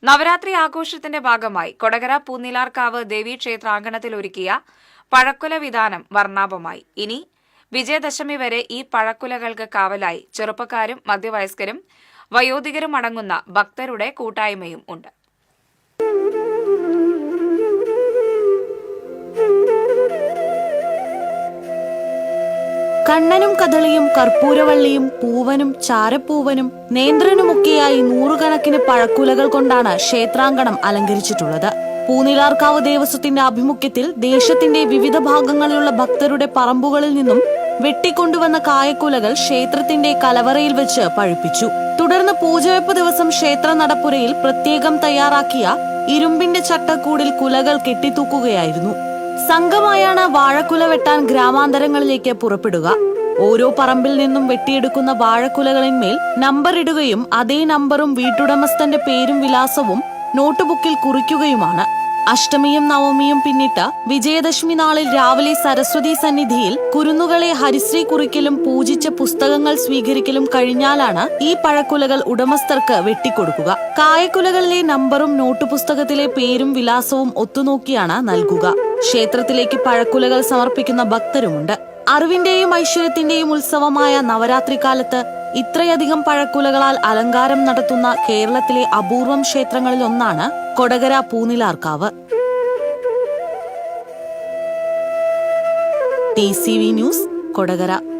നവരാത്രി ആഘോഷത്തിന്റെ ഭാഗമായി കൊടകര പൂന്നിലാർക്കാവ് ദേവീക്ഷേത്രാങ്കണത്തിൽ ഒരുക്കിയ പഴക്കുല വിതാനം വർണ്ണാഭമായി. ഇനി വിജയദശമി വരെ ഈ പഴക്കുലകൾക്ക് കാവലായി ചെറുപ്പക്കാരും മധ്യവയസ്കരും വയോധികരും അടങ്ങുന്ന ഭക്തരുടെ കൂട്ടായ്മയും ഉണ്ട്. കണ്ണനും കദളിയും കർപ്പൂരവള്ളിയും പൂവനും ചാരപ്പൂവനും നേന്ത്രനുമൊക്കെയായി നൂറുകണക്കിന് പഴക്കുലകൾ കൊണ്ടാണ് ക്ഷേത്രാങ്കണം അലങ്കരിച്ചിട്ടുള്ളത്. പൂനിലാർക്കാവ് ദേവസ്വത്തിന്റെ ആഭിമുഖ്യത്തിൽ ദേശത്തിന്റെ വിവിധ ഭാഗങ്ങളിലുള്ള ഭക്തരുടെ പറമ്പുകളിൽ നിന്നും വെട്ടിക്കൊണ്ടുവന്ന കായക്കുലകൾ ക്ഷേത്രത്തിന്റെ കലവറയിൽ വെച്ച് പഴുപ്പിച്ചു. തുടർന്ന് പൂജവെപ്പ് ദിവസം ക്ഷേത്ര നടപ്പുരയിൽ പ്രത്യേകം തയ്യാറാക്കിയ ഇരുമ്പിന്റെ ചട്ടക്കൂടിൽ കുലകൾ കെട്ടിത്തൂക്കുകയായിരുന്നു. സംഘമായാണ് വാഴക്കുല വെട്ടാൻ ഗ്രാമാന്തരങ്ങളിലേക്ക് പുറപ്പെടുക. ഓരോ പറമ്പിൽ നിന്നും വെട്ടിയെടുക്കുന്ന വാഴക്കുലകളിന്മേൽ നമ്പർ ഇടുകയും അതേ നമ്പറും വീട്ടുടമസ്ഥന്റെ പേരും വിലാസവും നോട്ടുബുക്കിൽ കുറിക്കുകയുമാണ്. അഷ്ടമിയും നവമിയും പിന്നിട്ട് വിജയദശമി നാളിൽ രാവിലെ സരസ്വതി സന്നിധിയിൽ കുരുന്നുകളെ ഹരിശ്രീ കുറിക്കലും പൂജിച്ച പുസ്തകങ്ങൾ സ്വീകരിക്കലും കഴിഞ്ഞാലാണ് ഈ പഴക്കുലകൾ ഉടമസ്ഥർക്ക് വെട്ടിക്കൊടുക്കുക. കായക്കുലകളിലെ നമ്പറും നോട്ടുപുസ്തകത്തിലെ പേരും വിലാസവും ഒത്തുനോക്കിയാണ് നൽകുക. ക്ഷേത്രത്തിലേക്ക് പഴക്കുലകൾ സമർപ്പിക്കുന്ന ഭക്തരുമുണ്ട്. അറിവിന്റെയും ഐശ്വര്യത്തിന്റെയും ഉത്സവമായ നവരാത്രി കാലത്ത് ഇത്രയധികം പഴക്കുലകളാൽ അലങ്കാരം നടത്തുന്ന കേരളത്തിലെ അപൂർവം ക്ഷേത്രങ്ങളിൽ ഒന്നാണ് കൊടകര പൂനിലാർക്കാവ്. TCV news, Kodakara.